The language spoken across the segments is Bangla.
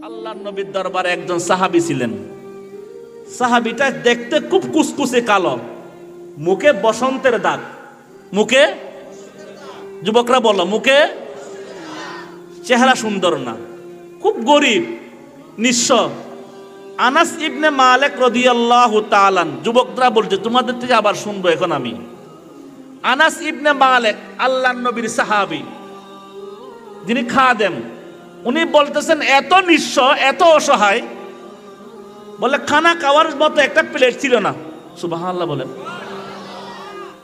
আল্লাহর নবীর দরবারে একজন সাহাবী ছিলেন। সাহাবীটা দেখতে খুব কুচকুচে কালো, মুখে বসন্তের দাগ। মুখে, যুবকরা বলো, মুখে চেহারা সুন্দর না, খুব গরিব, নিঃস্ব। আনাস ইবনে মালিক রাদিয়াল্লাহু তাআলা, যুবকরা বলছে, তোমাদের থেকে আবার শুনবো এখন আমি। আনাস ইবনে মালিক আল্লাহর নবীর সাহাবী, যিনি খাদেম, উনি বলতেছেন এত নিঃস্ব, এত অসহায়, বলে খানা খাওয়ার মতো একটা প্লেট ছিল না। সুবহানাল্লাহ বলেন।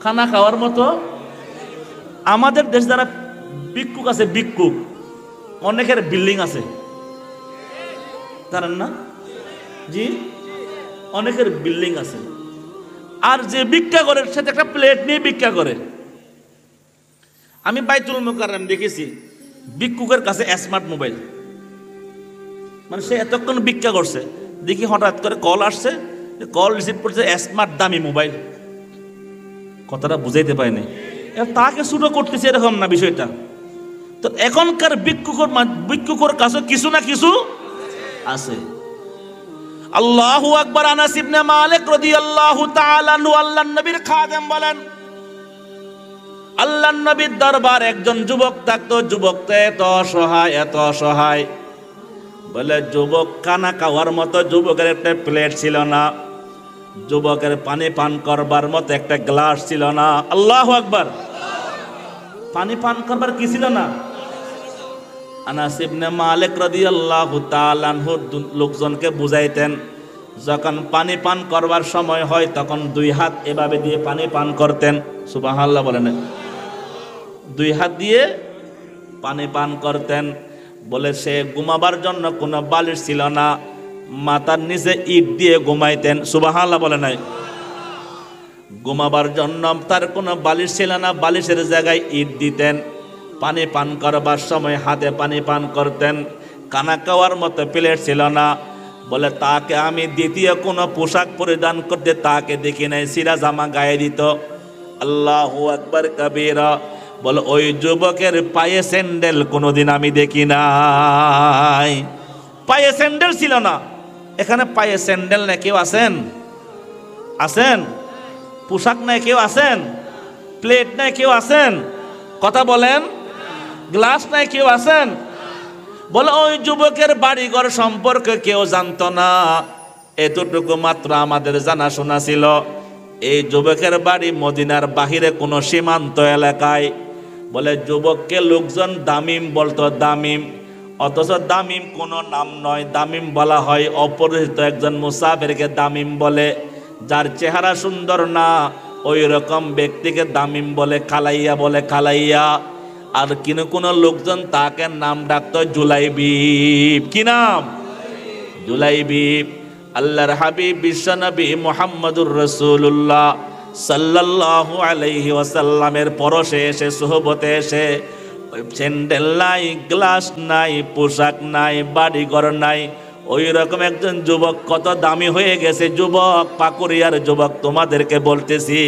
খানা খাওয়ার মতো। আমাদের দেশ যারা ভিক্ষুক আছে, ভিক্ষুক, অনেকের বিল্ডিং আছে, জানেন না? জি, অনেকের বিল্ডিং আছে। আর যে ভিক্ষা করে সাথে একটা প্লেট নিয়ে ভিক্ষা করে। আমি বাইতুল মুকাররম দেখেছি ভিক্ষুকের কাছে স্মার্ট মোবাইল, মানে সে এতক্ষণ ভিক্ষা করছে, দেখি হঠাৎ করে কল আসছে, কল রিসিভ করছে, স্মার্ট দামি মোবাইল। কথাটা বুঝাইতে পারিনি, তাকে ছোট করতেছে এরকম না বিষয়টা। তো এখনকার ভিক্ষুকের কাছে কিছু না কিছু আছে। আল্লাহু আকবার। আনাস ইবনে মালিক রাদিয়াল্লাহু তাআলা আনহু আল্লাহর নবীর খাদেম বলেন, আল্লাহর নবীর দরবার একজন যুবক থাকতো। যুবকটা এত অসহায়, এত অসহায়, বলে যুবক খানা খাওয়ার মতো যুবকের একটা প্লেট ছিল না, যুবকের পানি পান করবার মতো একটা গ্লাস ছিল না। আল্লাহু আকবার। পানি পান করবার কি ছিল না? আনাস ইবনে মালিক রাদিয়াল্লাহু তাআলা আনহু লোকজনকে বুঝাইতেন, যখন পানি পান করবার সময় হয় তখন দুই হাত এভাবে দিয়ে পানি পান করতেন। সুবহানাল্লাহ বলেন। দুই হাত দিয়ে পানি পান করতেন। বলে সে ঘুমাবার জন্য কোনো বালিশ ছিল না, মাথার নিচে ইট দিয়ে ঘুমাইতেন। সুবহানাল্লাহ বলে নাই। ঘুমাবার জন্য তার কোনো বালিশ ছিল না, বালিশের জায়গায় ইট দিতেন। পানি পান করবার সময় হাতে পানি পান করতেন। খানা খাওয়ার মতো প্লেট ছিল না। বলে তাকে আমি দ্বিতীয় কোনো পোশাক পরিধান করতে তাকে দেখি নাই, সিরা জামা গায়ে দিত। আল্লাহু আকবার কাবীরা। বলে ওই যুবকের পায়ে স্যান্ডেল কোনোদিন আমি দেখি নাই। পায়ে স্যান্ডেল ছিল না। এখানে পায়ে স্যান্ডেল নেই কেউ আছেন? আছেন? পোশাক নাই কেউ আছেন? প্লেট নাই কেউ আছেন? কথা বলেন। গ্লাস নাই কেউ আছেন? বলে ওই যুবকের বাড়িঘর সম্পর্কে কেউ জানতো না, এতটুকু মাত্র আমাদের জানাশোনা ছিল। এই যুবকের বাড়ি মদিনার বাহিরে কোনো সীমান্ত এলাকায়। বলে যুবককে লোকজন দামিম বলতো, দামিম। অথচ দামিম কোনো নাম নয়, দামিম বলা হয় অপরিচিত একজন মুসাফিরকে দামিম বলে। যার চেহারা সুন্দর না ওই রকম ব্যক্তিকে দামিম বলে, কালাইয়া বলে, কালাইয়া। আর কোনো লোকজন তাকে নাম ডাকতো জুলাইবিব। কি নাম? জুলাইবিব। আল্লাহর হাবিব বিশ্বনবী মুহাম্মদুর রাসূলুল্লাহ সাল্লাল্লাহু আলাইহি ওয়াসাল্লামের পরশে এসে, সুহবতে এসে, স্যান্ডেল নাই, গ্লাস নাই, পোশাক নাই, বাড়িঘর নাই, ওই রকম একজন যুবক কত দামি হয়ে গেছে। যুবক, পাকুড়িয়ার যুবক, তোমাদেরকে বলতেছি,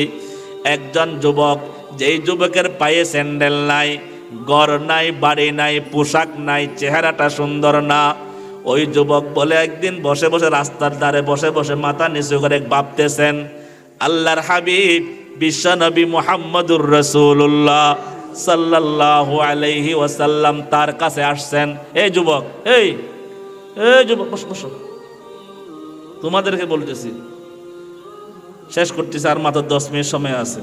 একজন যুবক, যেই যুবকের পায়ে স্যান্ডেল নাই, ঘর নাই, বাড়ি নাই, পোশাক নাই, চেহারাটা সুন্দর না, ওই যুবক বলে একদিন বসে বসে রাস্তার ধারে বসে বসে মাথা নিচু করে ভাবতেছেন, আল্লাহর হাবিব বিশ্বনবী মুহাম্মদুর রাসূলুল্লাহ সাল্লাল্লাহু আলাইহি ওয়াসাল্লাম তার কাছে আসছেন। এই যুবক, এই যুবক, বসো বসো, তোমাদেরকে বলতেছি, শেষ করতেছি, আর মাত্র 10 মিনিট সময় আছে।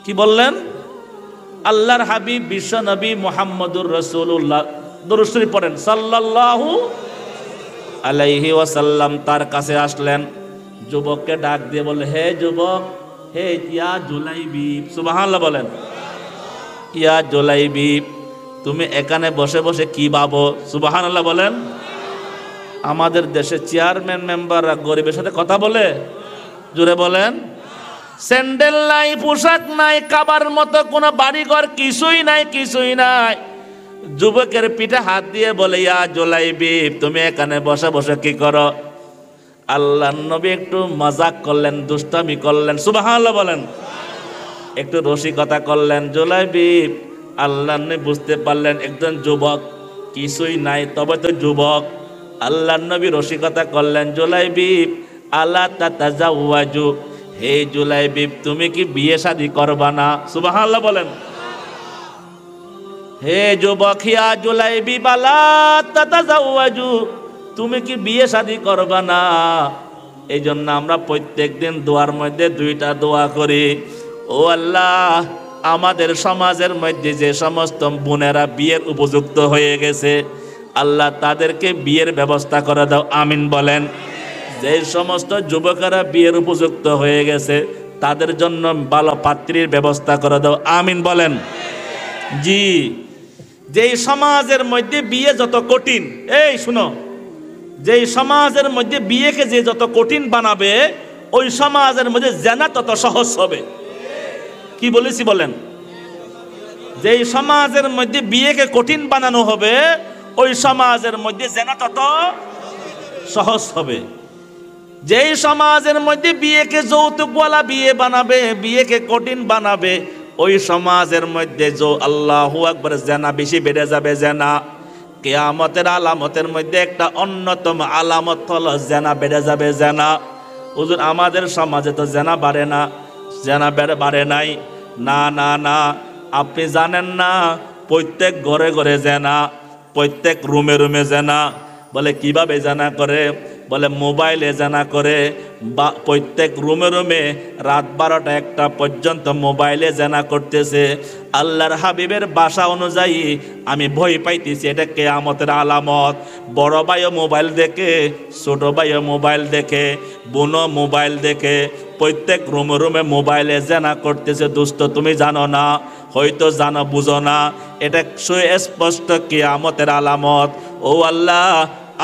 কি বললেন? আল্লাহর হাবিব বিশ্বনবী মুহাম্মদুর রাসূলুল্লাহ, দরুদ শরীফ পড়েন, সাল্লাল্লাহু আলাইহি ওয়াসাল্লাম তার কাছে আসলেন। যুবককে ডাক দিয়ে বলে, হে যুবক, হে ইয়া জুলাইবিব। সুবহানাল্লাহ বলেন। ইয়া জুলাইবিব, তুমি এখানে বসে বসে কি ভাবো? সুবহানাল্লাহ বলেন। আমাদের দেশে চেয়ারম্যান মেম্বাররা গরিবের সাথে কথা বলে? জোরে বলেন। স্যান্ডেল নাই, পোশাক নাই, খাবার মতো কোনো বাড়িঘর কিছুই নাই, কিছুই নাই। যুবকের পিঠে হাত দিয়ে বলে, ইয়া জুলাইবিব, তুমি এখানে বসে বসে কি করো? আল্লাহর নবী একটু মজাক করলেন, দুষ্টামি করলেন। সুবহানাল্লাহ বলেন। একটু রসিকতা করলেন। জুলাইবিব, আল্লাহর নবী বুঝতে পারলেন একজন যুবক কিছুই নাই, তবে তো যুবক। আল্লাহর নবী রসিকতা করলেন, জুলাইবিব আলা তাতাজাওয়াজু, হে জুলাইবিব তুমি কি বিয়ে শাদী করবা না? সুবহানাল্লাহ বলেন। হে যুবক, হিয়া জুলাইবিব আলা তাতাজাওয়াজু, তুমি কি বিয়ে শাদী করবা না? এই জন্য আমরা প্রত্যেক দিন দোয়ার মধ্যে দুইটা দোয়া করি। ও আল্লাহ, আমাদের সমাজের মধ্যে যে সমস্ত বোনেরা বিয়ের উপযুক্ত হয়ে গেছে, আল্লাহ তাদেরকে বিয়ের ব্যবস্থা করে দাও, আমিন বলেন। যে সমস্ত যুবকেরা বিয়ের উপযুক্ত হয়ে গেছে, তাদের জন্য ভালো পাত্রীর ব্যবস্থা করে দাও, আমিন বলেন। জি, যেই সমাজের মধ্যে বিয়ে যত কঠিন, এই শুনো, যেই সমাজের মধ্যে বিয়েকে যে যত কঠিন বানাবে, ওই সমাজের মধ্যে জেনা তত সহজ হবে। কি বলেছি বলেন? যেই সমাজের মধ্যে বিয়েকে কঠিন বানানো হবে, ওই সমাজের মধ্যে জেনা তত সহজ হবে। যেই সমাজের মধ্যে বিয়েকে যৌতুকওয়ালা বিয়ে বানাবে, বিয়েকে কঠিন বানাবে, ওই সমাজের মধ্যে আল্লাহু আকবার, জেনা বেশি বেড়ে যাবে। জেনা কিয়ামতের আলামতের মধ্যে একটা অন্যতম আলামত হলো জেনা বেড়ে যাবে। জেনা, হুজুর আমাদের সমাজে তো জেনা বাড়ে না, জেনা বাড়ে নাই। না না না, আপনি জানেন না, প্রত্যেক ঘরে ঘরে জেনা, প্রত্যেক রুমে রুমে জেনা। বলে কিভাবে জেনা করে? বলে মোবাইলে জেনা করে। বা প্রত্যেক রুমে রুমে রাত 12টা 1টা পর্যন্ত মোবাইলে জেনা করতেছে। আল্লাহর হাবিবের ভাষা অনুযায়ী আমি ভয় পাইতেছি, এটা কিয়ামতের আলামত। বড় ভাইও মোবাইল দেখে, ছোট ভাইও মোবাইল দেখে, বোনও মোবাইল দেখে, প্রত্যেক রুমে রুমে মোবাইলে জেনা করতেছে। দুষ্ট তুমি জানো না, হয়তো জানো, বুঝো না, এটা সুস্পষ্ট কিয়ামতের আলামত। ও আল্লাহ,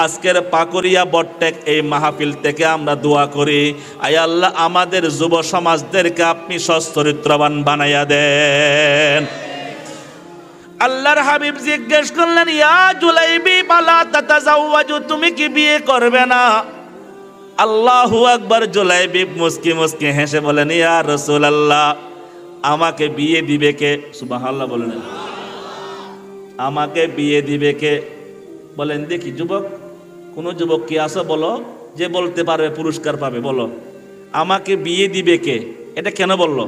আজকের পাকুরিয়া বটটেক এই মাহফিল থেকে আমরা দোয়া করি, আয় আল্লাহ আমাদের যুব সমাজদেরকে আপনি সচ্চরিত্রবান বানাইয়া দেন। আল্লাহর হাবিব জিজ্ঞেস করলেন, ইয়া জুলাইবিব আলা তাতাজাওয়াজু, তুমি কি বিয়ে করবে না? আল্লাহু আকবার। জুলাইবিব মুস্কি মুস্কি হেসে বলেন, ইয়া রাসূলুল্লাহ, আমাকে বিয়ে দিবে কে? সুবহানাল্লাহ বলেন। আমাকে বিয়ে দিবে কে? বলেন দেখি, যুবক, কোন যুবক কি আছে বলো যে বলতে পারবে পুরস্কার পাবে? বলো, আমাকে বিয়ে দিবে কে? এটা কেন বললো?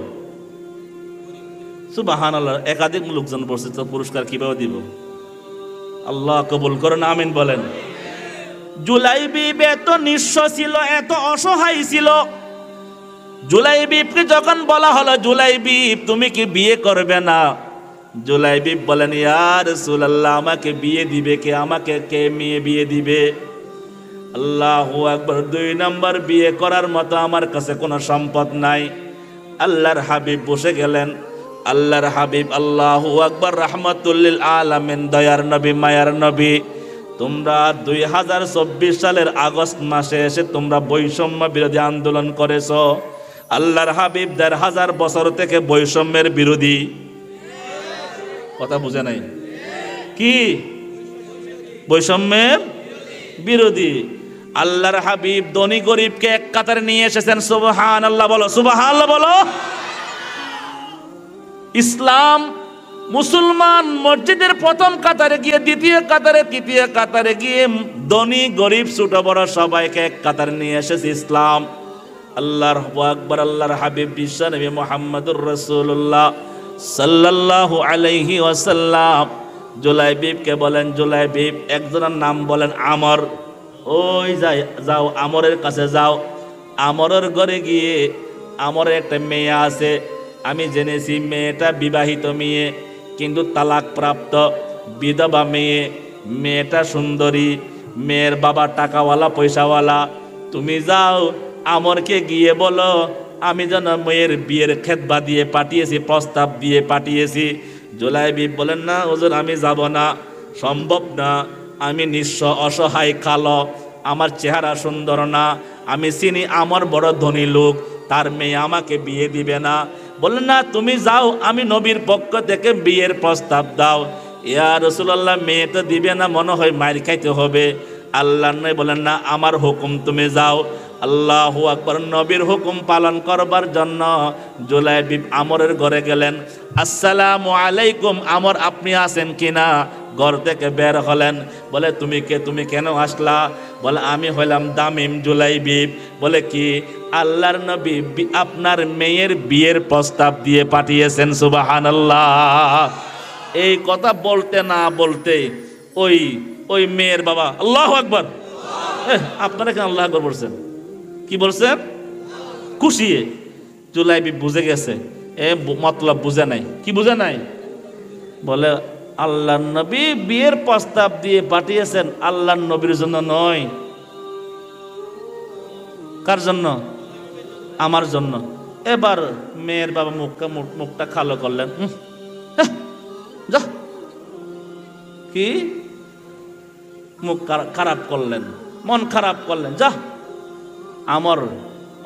সুবহানাল্লাহ, একাধিক লোকজন বলছে, তো পুরস্কার কিভাবে দিব? আল্লাহ কবুল করেন, আমিন বলেন। জুলাইবিব এত নিঃস্ব ছিল, এত অসহায় ছিল। জুলাইবিবকে যখন বলা হলো, জুলাইবিব তুমি কি বিয়ে করবে না? জুলাইবিব বলেন, ইয়া রাসূলুল্লাহ, আমাকে বিয়ে দিবে কে? আমাকে কে মেয়ে বিয়ে দিবে? আল্লাহু আকবার। 2 নম্বর বিয়ে করার মতো আমার কাছে কোনো সম্পদ নাই। আল্লাহর হাবিব বসে গেলেন। আল্লাহর হাবিব, আল্লাহু আকবার, রাহমাতুল লিল আলামিন, দয়ার নবী, মায়ার নবী, তোমরা 2024 সালের আগস্ট মাসে এসে তোমরা বৈষম্য বিরোধী আন্দোলন করেছো। আল্লাহর হাবিব 1000 বছর থেকে বৈষম্যের বিরোধী। কথা বুঝে নাই কি? বৈষম্যের বিরোধী। আল্লাহর হাবিব ধনী গরিবকে এক কাতারে নিয়ে এসেছেন। সুবহানাল্লাহ বলো, সুবহানাল্লাহ বলো। ইসলাম, মুসলমান মসজিদের প্রথম কাতারে গিয়ে, দ্বিতীয় কাতারে, তৃতীয় কাতারে গিয়ে ধনী গরিব ছোট বড় সবাইকে এক কাতারে নিয়ে এসেছে ইসলাম। আল্লাহর আকবার। আল্লাহর হাবিব বিশ্বনবী মুহাম্মদুর রাসূলুল্লাহ সাল্লাল্লাহু আলাইহি ওয়াসাল্লাম জুলাইবিবকে বলেন, জুলাইবিব, একজনের নাম বলেন আমর। ওই যাও আমরের কাছে যাও। আমরের ঘরে গিয়ে, আমরের একটা মেয়ে আছে, আমি জেনেছি মেয়েটা বিবাহিত মেয়ে, কিন্তু তালাক প্রাপ্ত বিধবা মেয়ে। মেয়েটা সুন্দরী, মেয়ের বাবা টাকাওয়ালা, পয়সাওয়ালা। তুমি যাও আমরকে গিয়ে বলো, আমি যেন মেয়ের বিয়ের খেতবা দিয়ে পাঠিয়েছি, প্রস্তাব দিয়ে পাঠিয়েছি। জুলাইবিব বলেন, না হুজুর, আমি যাব না, সম্ভব না, আমি নিঃস্ব অসহায় কালো, আমার চেহারা সুন্দর না, আমি চিনি আমার বড় ধনী লোক, তার মেয়ে আমাকে বিয়ে দিবে না। বললেন, না তুমি যাও, আমি নবীর পক্ষ থেকে বিয়ের প্রস্তাব দাও। ইয়া রাসূলুল্লাহ, মেয়ে তো দিবে না, মনে হয় মার খাইতে হবে। আল্লাহ নবী বলেন, না আমার হুকুম, তুমি যাও। আল্লাহু আকবার। নবীর হুকুম পালন করবার জন্য জুলাইবিব আমরের ঘরে গেলেন। আসসালামু আলাইকুম, আমর আপনি আছেন কিনা? ঘর থেকে বের হলেন। বলে তুমি কে, তুমি কেন আসলা? বলে আমি হইলাম দামিম জুলাইবিব। বলে কি? আল্লাহর নবী আপনার মেয়ের বিয়ের প্রস্তাব দিয়ে পাঠিয়েছেন। সুবহানাল্লাহ। এই কথা বলতে না বলতে ওই ওই মেয়ের বাবা আল্লাহু আকবার। আপনারা কেন আল্লাহু আকবার বলছেন? কি বলছেন? খুশি। জুলাইবিব বুঝে গেছে, মতলব বুঝে নাই। কি বুঝে নাই? বলে আল্লাহর নবী বিয়ের প্রস্তাব দিয়ে পাঠিয়েছেন আল্লাহর নবীর জন্য নয়। কার জন্য? আমার জন্য। এবার মেয়ের বাবা মুখটা খালো করলেন। যা, কি মুখ খারাপ করলেন, মন খারাপ করলেন, যা আমার।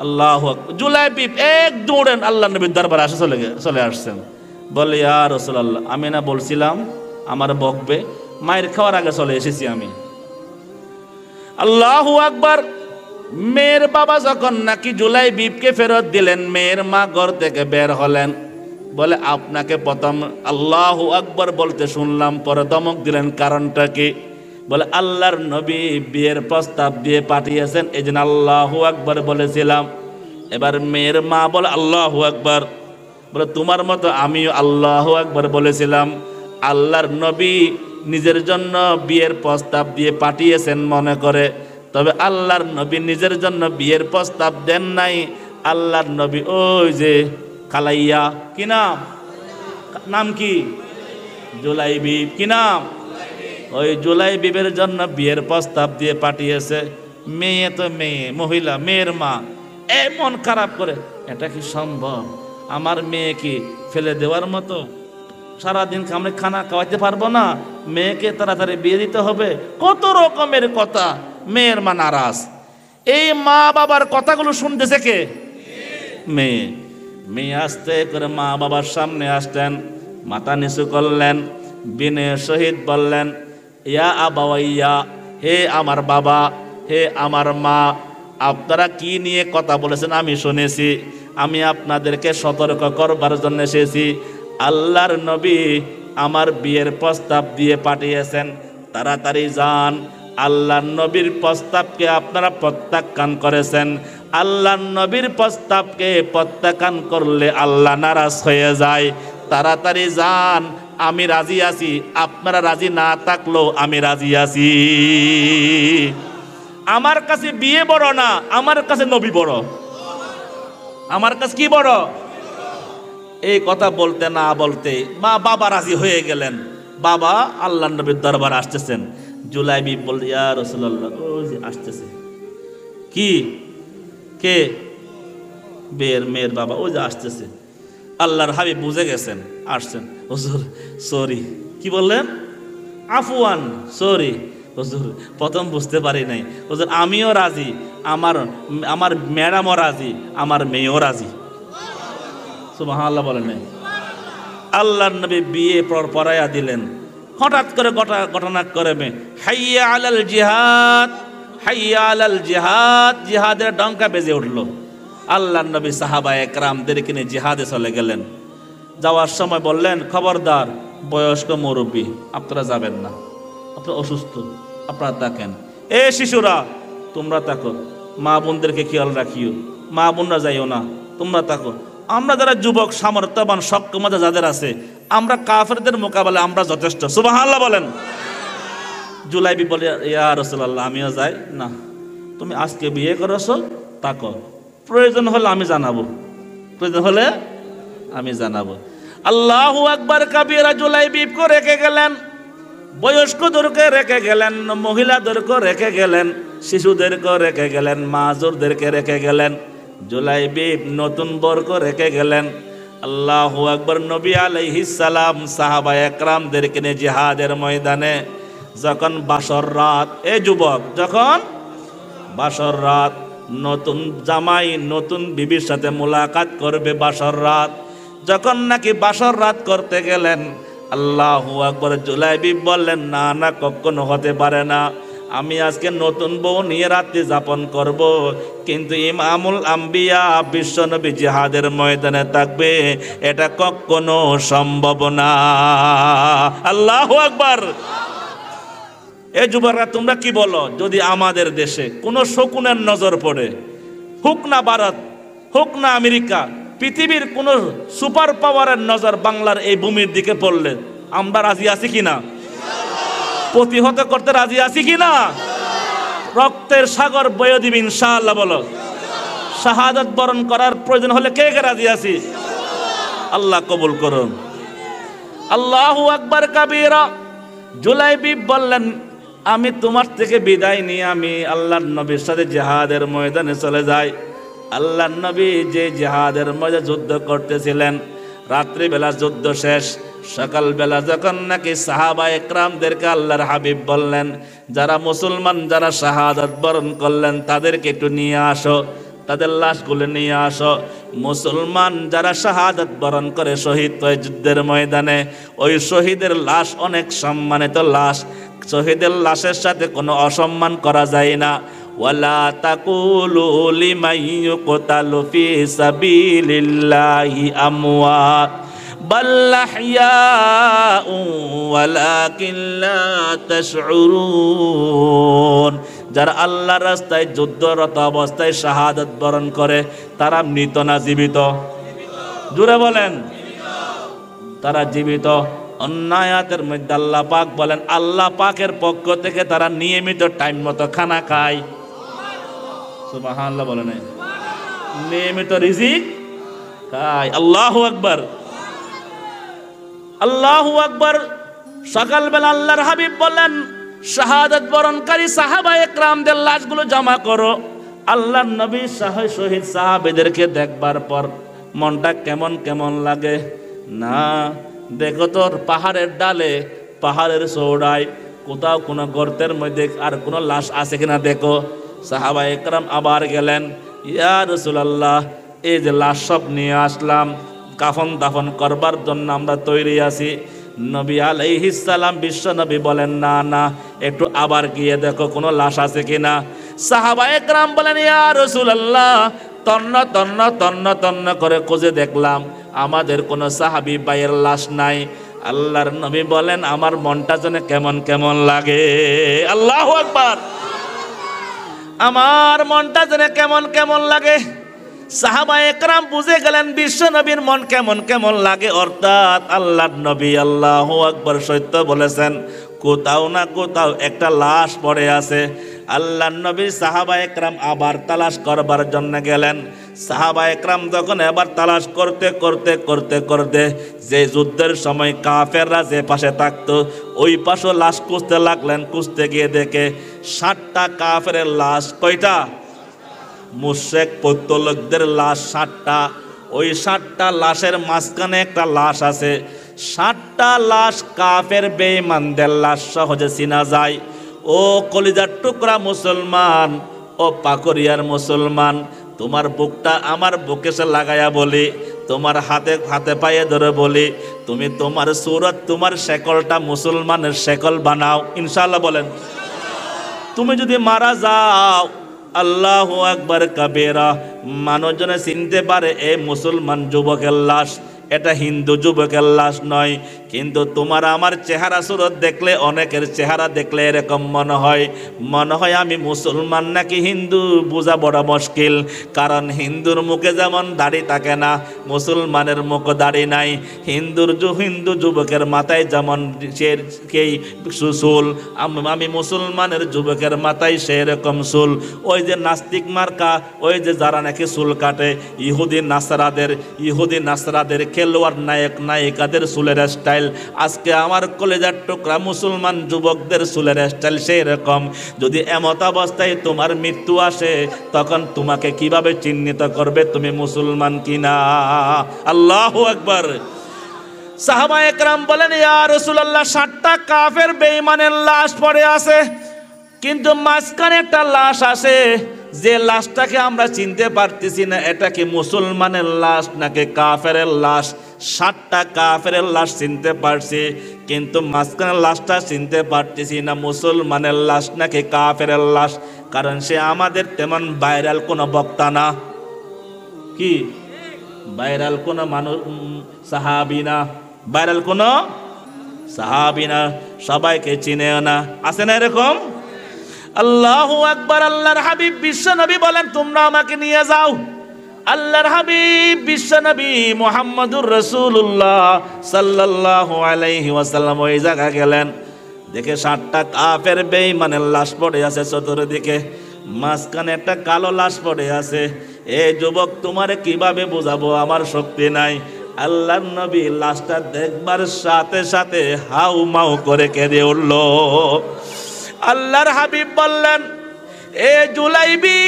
আল্লাহু আকবার। জুলাইবিব এক দৌড়েন আল্লাহ নবীর দরবারে চলে আসছেন। বলে ইয়া রাসূলুল্লাহ, আমি না বলছিলাম আমার বকবে, মায়ের খাওয়ার আগে চলে এসেছি আমি। আল্লাহু আকবার। মেয়ের বাবা যখন নাকি জুলাইবিবকে ফেরত দিলেন, মেয়ের মা ঘর থেকে বের হলেন। বলে আপনাকে প্রথম আল্লাহু আকবার বলতে শুনলাম, পরে ধমক দিলেন, কারণটা কি? বলে আল্লাহর নবী বিয়ের প্রস্তাব দিয়ে পাঠিয়েছেন, এই জন্য আল্লাহু আকবার বলেছিলাম। এবার মেয়ের মা বলে আল্লাহু আকবার। বলে তোমার মতো আমিও আল্লাহু আকবার বলেছিলাম। আল্লাহর নবী নিজের জন্য বিয়ের প্রস্তাব দিয়ে পাঠিয়েছেন মনে করে, তবে আল্লাহর নবী নিজের জন্য বিয়ের প্রস্তাব দেন নাই। আল্লাহর নবী ওই যে খালাইয়া, কি নাম? নাম কি? জুলাইবিব। কি নাম? ওই জুলাইবিবের জন্য বিয়ের প্রস্তাব দিয়ে পাঠিয়েছে। মেয়ে তো মেয়ে, মহিলা, মেয়ের মা এমন খারাপ করে, এটা কি সম্ভব? আমার মেয়ে কি ফেলে দেওয়ার মতো? সারাদিন আমরা খানা খাওয়াইতে পারবো না, মেয়েকে তাড়াতাড়ি বিয়ে দিতে হবে, কত রকমের কথা। মেয়ের মা নারাজ। এই মা বাবার কথাগুলো শুনতেছে কে? মেয়ে। মেয়ে আস্তে করে মা বাবার সামনে আসলেন, মাথা নিচু করলেন, বিনয়ের সহিত বললেন, ইয়া আবাওয়াইয়া, হে আমার বাবা, হে আমার মা, আপনারা কি নিয়ে কথা বলেছেন আমি শুনেছি। আমি আপনাদেরকে সতর্ক করবার জন্য এসেছি। আল্লাহর নবী আমার বিয়ের প্রস্তাব দিয়ে পাঠিয়েছেন, তাড়াতাড়ি যান। আল্লাহর নবীর প্রস্তাবকে আপনারা প্রত্যাখ্যান করেছেন। আল্লাহর নবীর প্রস্তাবকে প্রত্যাখ্যান করলে আল্লাহ নারাজ হয়ে যায়। তাড়াতাড়ি যান, আমি রাজি আছি, আপনারা রাজি না থাকলেও আমি রাজি আছি। আমার কাছে বিয়ে বড় না, আমার কাছে নবী বড়। আমার কাছে কি বড়? এই কথা বলতে না বলতে মা বাবা রাজি হয়ে গেলেন। বাবা আল্লাহর নবীর দরবার আসতেছেন। জুলাইবিব বলল, ইয়া রাসূলুল্লাহ, ওই যে আসতেছে। কি? কে? মেয়ের বাবা, ওই যে আসতেছে। আল্লাহর হাবিব বুঝে গেছেন, আসছেন। হুজুর সরি। কি বললেন? আফওয়ান, সরি হুজুর, প্রথম বুঝতে পারি নাই। হুজুর আমিও রাজি, আমার ম্যাডামও রাজি, আমার মেয়েও রাজি। সুবহানাল্লাহ বলেন নাই? আল্লাহর নবী বিয়ে পড়াইয়া দিলেন। হঠাৎ করে ঘটনাক্রমে হাইয়া আলাল জিহাদ, হাইয়া আলাল জিহাদ, জিহাদের ডঙ্কা বেজে উঠল। আল্লাহর নবী সাহাবায়ে কেরামদেরকে নিয়ে জিহাদে চলে গেলেন। যাওয়ার সময় বললেন, খবরদার, বয়স্ক মুরব্বী আপনারা যাবেন না, আপনারা অসুস্থ, আপনারা থাকেন। এ শিশুরা তোমরা থাকো, মা বোনদেরকে খেয়াল রাখিও, মা বোনরা যাইও না, তোমরা থাকো। আমরা যারা যুবক, সামর্থ্যবান, সক্ষমতা যাদের আছে, আমরা কাফেরদের মোকাবেলায় আমরা যথেষ্ট। সুবহানাল্লাহ বলেন। জুলাইবিব বলে, ইয়া রাসূলুল্লাহ, আমিও যাই না। তুমি আজকে বিয়ে করেছো, থাকো, প্রয়োজন হলে আমি জানাবো, প্রয়োজন হলে আমি জানাবো। আল্লাহু আকবার কাবীরা। জুলাইবিবকে রেখে গেলেন, বয়স্কদেরকে রেখে গেলেন, মহিলাদেরকে রেখে গেলেন, শিশুদেরকে রেখে গেলেন, মাজুরদেরকে রেখে গেলেন। জুলাইবিব নতুন বরকে রেখে গেলেন। আল্লাহু আকবার। নবী আলাইহিস সালাম সাহাবায়ে কেরামদেরকে নিয়ে জিহাদের ময়দানে যখন বাসর রাত, এ যুবক, যখন বাসর রাত, নতুন জামাই নতুন বিবির সাথে মোলাকাত করবে বাসর রাত, যখন নাকি বাসর রাত করতে গেলেন, আল্লাহু আকবার। জুলাইবিব বললেন, না না, কখনো হতে পারে না, আমি আজকে নতুন বউ নিয়ে রাত্রি যাপন করব, কিন্তু ইমামুল আম্বিয়া বিশ্বনবী জিহাদের ময়দানে থাকবে, এটা কখনো সম্ভব না। আল্লাহু আকবার। এ যুবকরা, তোমরা কি বলো, যদি আমাদের দেশে কোনো শকুনের নজর পড়ে, হোক না ভারত, হোক না আমেরিকা, পৃথিবীর কোনো সুপার পাওয়ারের নজর বাংলার এই ভূমির দিকে পড়লে আমরা রাজি আছি কিনা? প্রতিহত করতে রাজি আছি কিনা? রক্তের সাগর বয়ে দিবি ইনশাআল্লাহ বলো। শাহাদাত বরণ করার প্রয়োজন হলে কে কে রাজি আছি? আল্লাহ কবুল করুন। আল্লাহু আকবার কাবীরা। জুলাইবিব বললেন, আমি তোমার থেকে বিদায় নিয়ে আমি আল্লাহর নবীর সাথে জিহাদের ময়দানে চলে যাই। আল্লাহর নবী যে জিহাদের ময়দানে যুদ্ধ করতেছিলেন, রাত্রিবেলা যুদ্ধ শেষ, সকালবেলা যখন নাকি সাহাবা একরামদেরকে আল্লাহর হাবিব বললেন, যারা মুসলমান যারা শাহাদাত বরণ করলেন তাদেরকে একটু নিয়ে আসো, তাদের লাশগুলো নিয়ে আসো। মুসলমান যারা শাহাদাত বরণ করে শহীদ হয় যুদ্ধের ময়দানে, ওই শহীদের লাশ অনেক সম্মানিত লাশ, শহীদের লাশের সাথে কোনো অসম্মান করা যায় না। ওয়ালা তাকুলু লিমান ইউকতালু ফি সাবিলিল্লাহি আমওয়াত বাল আহইয়াউ ওয়ালাকিন লা তাশউরুন। যারা আল্লাহর রাস্তায় যুদ্ধরত অবস্থায় শাহাদাত বরণ করে তারা মৃত না জীবিত? জোরে বলেন। তারা জীবিত। অন্য আয়াতের মধ্যে আল্লাহ পাক বলেন, আল্লাহ পাকের পক্ষ থেকে তারা নিয়মিত টাইম মতো খানা খায়। সুবহানাল্লাহ বলেন, নিয়মিত রিজিক খায়। আল্লাহু আকবার, আল্লাহু আকবার। সকালবেলা আল্লাহর হাবিব বলেন, শাহাদাত বরণকারী সাহাবা একরামদের লাশগুলো জমা করো। আল্লাহর নবী শহীদ সাহাবীদেরকে দেখবার পর মনটা কেমন কেমন লাগে না? দেখো তোর পাহাড়ের ডালে, পাহাড়ের চৌড়ায় কোথাও কোনো গর্তের মধ্যে আর কোনো লাশ আছে কিনা দেখো। সাহাবা একরাম আবার গেলেন, ইয়া রাসূলুল্লাহ, এই যে লাশ সব নিয়ে আসলাম, কাফন দাফন করবার জন্য আমরা তৈরি আছি। নবী আলাইহিস সালাম বিশ্ব নবী বলেন, না না, একটু আবার গিয়ে দেখো কোনো লাশ আছে কিনা। সাহাবা একরাম বলেন, ইয়া রাসূলুল্লাহ, তন্ন তন্ন তন্ন তন্ন করে খুঁজে দেখলাম, আমাদের কোনো সাহাবী ভাইয়ের লাশ নাই। আল্লাহর নবী বলেন, আমার মনটা যেন কেমন কেমন লাগে। আল্লাহু আকবার। আমার মনটা যেন কেমন কেমন লাগে। সাহাবা একরাম বুঝে গেলেন বিশ্ব নবীর মন কেমন কেমন লাগে, অর্থাৎ আল্লাহর নবী আল্লাহু আকবার সত্য বলেছেন, কোথাও না কোথাও একটা লাশ পড়ে আছে। আল্লাহর নবী সাহাবা একরাম আবার তালাশ করবার জন্য গেলেন। সাহাবা একরাম যখন এবার তালাশ করতে করতে করতে করতে যে যুদ্ধের সময় কাফেররা যে পাশে থাকতো ওই পাশে লাশ খুঁজতে লাগলেন। খুঁজতে গিয়ে দেখে 60টা কাফেরের লাশ। কয়টা? মুশরিক পৌত্তলিকদের লাশ 60টা। ওই 60টা লাশের মাঝখানে একটা লাশ আছে। 60টা লাশ কাফের বেঈমানদের লাশ, সহজে চিনা যায়। ও কলিজার টুকরা মুসলমান, ও পাকরিয়ার মুসলমান, তোমার বুকটা আমার বুকে সে লাগায়া বলি, তোমার হাতে হাতে পায়ে ধরে বলি, তুমি তোমার সুরত, তোমার শেকলটা মুসলমানের শেকল বানাও ইনশাআল্লাহ বলেন। তুমি যদি মারা যাও, আল্লাহু আকবার কাবীরা, মানুষজনে চিনতে পারে এই মুসলমান যুবকের লাশ, এটা হিন্দু যুবকের লাশ নয়। কিন্তু তোমার আমার চেহারা সুরত দেখলে, অনেকের চেহারা দেখলে এরকম মনে হয় আমি মুসলমান নাকি হিন্দু বোঝা বড় মুশকিল। কারণ হিন্দুর মুখে যেমন দাড়ি থাকে না, মুসলমানের মুখে দাড়ি নাই। হিন্দু যুবকের মাথায় যেমন সেই চুল, আমি মুসলমানের যুবকের মাথায় সেরকম চুল। ওই যে নাস্তিক মার্কা, ওই যে যারা নাকি চুল কাটে, ইহুদি নাসরাদের খেলোয়াড় নায়ক নায়িকাদের চুলের স্টাইল, আজকে আমার কলেজার টুকরা মুসলমান যুবকদের চুলের স্টাইল সেই রকম। যদি এমত অবস্থায় তোমার মৃত্যু আসে, তখন তোমাকে কিভাবে চিহ্নিত করবে তুমি মুসলমান কিনা? আল্লাহু আকবার। সাহাবা একরাম বলেন, ইয়া রাসূলুল্লাহ, 60টা কাফের বেঈমানের লাশ পড়ে আছে, কিন্তু মাঝখানে একটা লাশ আছে, যে লাশটাকে আমরা চিনতে পারতেছি না এটা কি মুসলমানের লাশ নাকি কাফেরের লাশ। 60টা কাফেরের লাশ চিনতে পারছি, কিন্তু মাঝখানের লাশটা চিনতে পারতেছি না মুসলমানের লাশ নাকি কাফেরের লাশ, কারণ সে আমাদের তেমন ভাইরাল কোনো বক্তা না। কি ভাইরাল কোনো মানুষ সাহাবী না, ভাইরাল কোনো সাহাবী না, সবাইকে চিনেও না, আছে না এরকম? আল্লাহু আকবার। আল্লাহর হাবিব বিশ্ব নবী বলেন তোমরা আমাকে নিয়ে যাও। আল্লাহর হাবিব বিশ্ব নবী মুহাম্মদুর রাসূলুল্লাহ সাল্লাল্লাহু আলাইহি ওয়াসাল্লাম ওই জায়গা গেলেন, দেখে 60টা কাফের বেঈমানের লাশ পড়ে আছে চতুর্দিকে, মাঝখানে একটা কালো লাশ পড়ে আছে। এ যুবক তোমারে কিভাবে বোঝাবো, আমার শক্তি নাই। আল্লাহর নবী লাশটা দেখবার সাথে সাথে হাউ মাউ করে কেঁদে উঠল। আল্লাহর হাবিব বললেন এ জুলাইবি,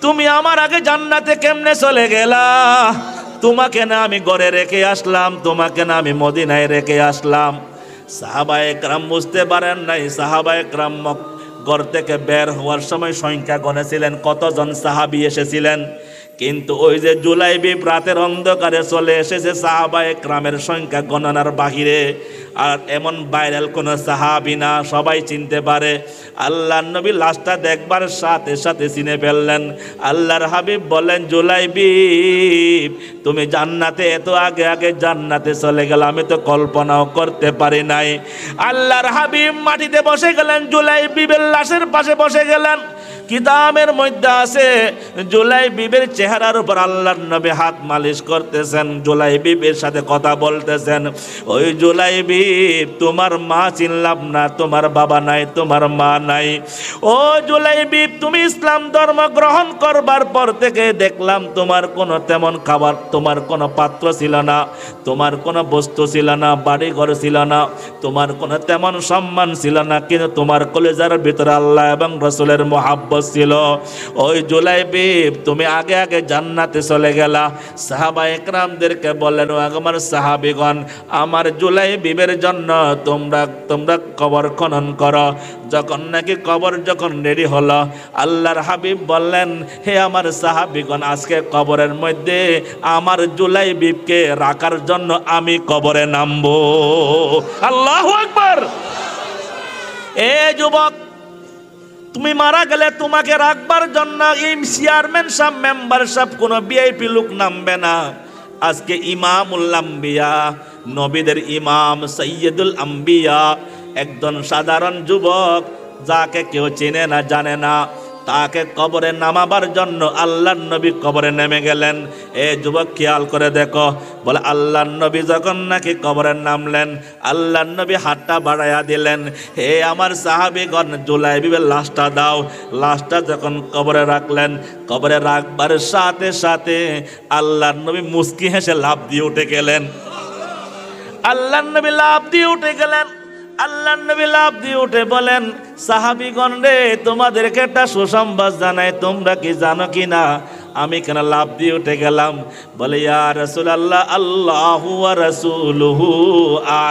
তুমি আমার আগে জান্নাতে কেমনে চলে গেলা? তোমাকে না আমি ঘরে রেখে আসলাম, তোমাকে না আমি মদিনায় রেখে আসলাম। সাহাবায়ে কেরাম বুঝতে পারেন নাই। সাহাবায়ে কেরাম ঘর থেকে বের হওয়ার সময় সংখ্যা গণেছিলেন কতজন সাহাবী এসেছিলেন, কিন্তু ওই যে জুলাইবি রাতের অন্ধকারে চলে এসেছে সাহাবায়ে কেরামের সংখ্যা গণনার বাহিরে। আর এমন ভাইরাল কোন সাহাবী না, সবাই চিনতে পারে। আল্লাহর নবী লাশটা দেখবার সাথে সাথে চিনে ফেললেন। আল্লাহর হাবিব বলেন জুলাইবি, তুমি জান্নাতে এত আগে আগে জান্নাতে চলে গেল, আমি তো কল্পনাও করতে পারি নাই। আল্লাহর হাবিব মাটিতে বসে গেলেন, জুলাইবিবের লাশের পাশে বসে গেলেন। কিতাবের মধ্যে আছে জুলাইবিবের চেহারার উপর আল্লাহর নবী হাত মালিশ করতেছেন, জুলাইবিবের সাথে কথা বলতেছেন। ওই জুলাইবিব, তোমার মা চিনলাম না, তোমার বাবা নাই, তোমার মা নাই। ও জুলাইবিব, তুমি ইসলাম ধর্ম গ্রহণ করবার পর থেকে দেখলাম তোমার কোনো তেমন খাবার, তোমার কোনো পাত্র ছিল না, তোমার কোনো বস্তু ছিল না, বাড়ি ঘর ছিল না, তোমার কোনো তেমন সম্মান ছিল না, কিন্তু তোমার কলিজার ভিতরে আল্লাহ এবং রাসূলের মহব্বত ছিল। ওই জুলাইবিব, তুমি আগে আগে জান্নাতে চলে গেলা। সাহাবায়ে কেরামদেরকে বললেন, ও আমার সাহাবীগণ, আমার জুলাইবিবের জন্য তোমরা কবর খনন করো। যখন নাকি কবর যখন রেডি হলো, আল্লাহর হাবিব বললেন, হে আমার সাহাবীগণ, আজকে কবরের মধ্যে আমার জুলাইবিবকে রাখার জন্য আমি কবরে নামবো। আল্লাহু আকবার। এ যুবক, তুমি মারা গেলে তোমাকে রাখবার জন্য এই চেয়ারম্যান সাহেব, মেম্বার সাহেব, কোনো ভিআইপি লোক নামবে না। আজকে ইমামুল আম্বিয়া, নবীদের ইমাম, সৈয়দুল আম্বিয়া, একজন সাধারণ যুবক যাকে কেউ চেনে না, জানে না, তাকে কবরে নামাবার জন্য আল্লাহর নবী কবরে নেমে গেলেন। এ যুবক খেয়াল করে দেখো, বলে আল্লাহর নবী যখন নাকি কবরে নামলেন, আল্লাহর নবী হাতটা বাড়াইয়া দিলেন, হে আমার সাহাবীগণ, জুলাইবিবের লাশটা দাও। লাশটা যখন কবরে রাখলেন, কবরে রাখবার সাথে সাথে আল্লাহর নবী মুস্কি হেসে লাফ দিয়ে উঠে গেলেন। আল্লাহর নবী লাফ দিয়ে উঠে গেলেন। আল্লাহর নবী লাফ দিয়ে উঠে বলেন, সাহাবীগণ রে, তোমাদেরকে একটা সুসংবাদ জানাই, তোমরা কি জানো কি না আমি কেন লাফ দিয়ে উঠে গেলাম? বলে ইয়া রাসূলুল্লাহ, আল্লাহু ওয়া রাসূলুহু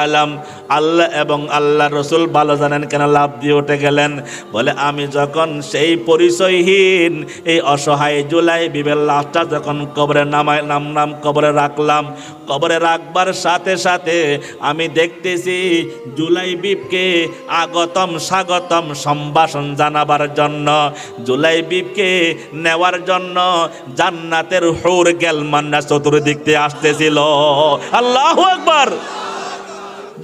আলাম, আল্লাহ এবং আল্লাহর রাসূল ভালো জানেন কেন লাফ দিয়ে উঠে গেলেন। বলে আমি যখন সেই পরিচয়হীন এই অসহায় জুলাইবিবের লাশটা যখন কবরে নাম কবরে রাখলাম, কবরে রাখবার সাথে সাথে আমি দেখতেছি জুলাইবিবকে আগতম স্বাগতম সম্ভাষণ জানাবার জন্য, জুলাইবিবকে নেওয়ার জন্য জান্নাতের হুর গেলমানরা চতুর্দিক থেকে আসতেছিল। আল্লাহু আকবার।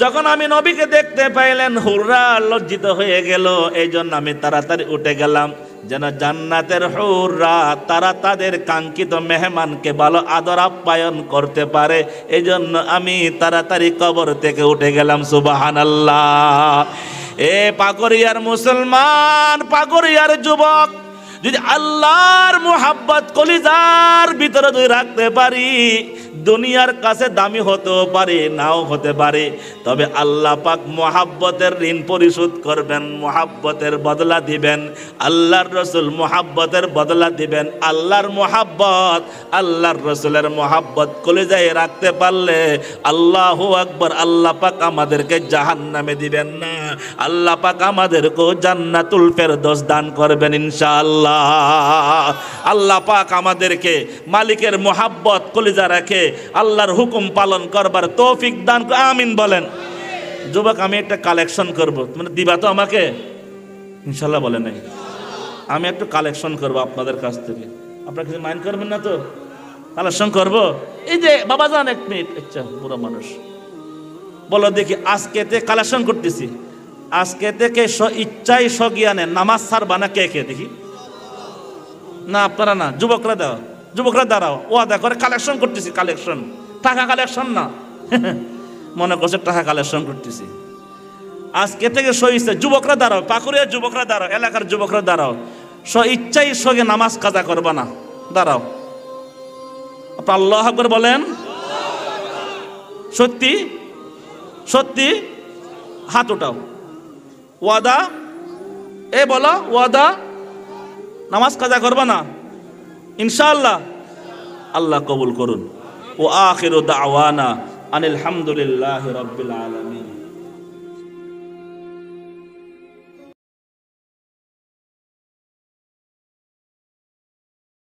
যখন আমি নবীকে দেখতে পাইলেন, হুররা লজ্জিত হয়ে গেল। এই জন্য আমি তাড়াতাড়ি উঠে গেলাম, যেন জান্নাতের হুররা তারা তাদের কাঙ্ক্ষিত মেহমানকে ভালো আদর আপ্যায়ন করতে পারে। এই জন্য আমি তাড়াতাড়ি কবর থেকে উঠে গেলাম। সুবহানাল্লাহ। এ পাকড়িয়ার মুসলমান, পাকড়িয়ার যুবক, যদি আল্লাহর মুহাব্বত কলিজার ভিতরে যদি রাখতে পারি, দুনিয়ার কাছে দামি হতেও পারে, নাও হতে পারে, তবে আল্লাহ পাক মুহাব্বতের ঋণ পরিশোধ করবেন, মুহাব্বতের বদলা দিবেন। আল্লাহর রাসূল মুহাব্বতের বদলা দিবেন। আল্লাহর মুহাব্বত, আল্লাহর রাসূলের মুহাব্বত কলিজায় রাখতে পারলে, আল্লাহু আকবার, আল্লাহ পাক আমাদেরকে জাহান্নামে দিবেন না, আল্লাহ পাক আমাদেরকে জান্নাতুল ফেরদৌস দান করবেন ইনশাআল্লাহ। আল্লাহ পাক আমাদেরকে মালিকের মুহাব্বত কলিজা রাখে আল্লাহর হুকুম পালন করবার তৌফিক দান করে আমিন বলেন। যুবক আমি একটা কালেকশন করব, মানে দিবা তো আমাকে? ইনশাল্লাহ বলে নাই। আমি একটু কালেকশন করব আপনাদের কাছ থেকে, আপনারা কিছু মাইন্ড করবেন না তো? কালেকশন করব। এই যে বাবা যান, এক মিনিট, আচ্ছা পুরো মানুষ বলো দেখি, আজকেতে কালেকশন করতেছি, আজকে থেকে ইচ্ছাই সজ্ঞানে নামাজ ছাড়বা না? কে কে দেখি? না আপনারা না, যুবকরা দাও, যুবকরা দাঁড়াও, ও আদা করে কালেকশন করতেছি, কালেকশন, টাকা কালেকশন না মনে করছে টাকা কালেকশন করতেছি। আজকে থেকে ইচ্ছা, যুবকরা দাঁড়াও, পাকুড়িয়ার যুবকরা দাঁড়াও, এলাকার যুবকরা দাঁড়াও, ইচ্ছাই সঙ্গে নামাজ কাজা করবা না, দাঁড়াও। আপনার আল্লাহু আকবার বলেন। সত্যি সত্যি হাত উঠাও, ওয়াদা, এ বলো ওয়াদা, নামাজ কাজা করবা না ইনশাআল্লাহ? আল্লাহ কবুল করুন। ও আখিরু দাওয়ানা আনিল হামদুলিল্লাহি রাব্বিল আলামিন।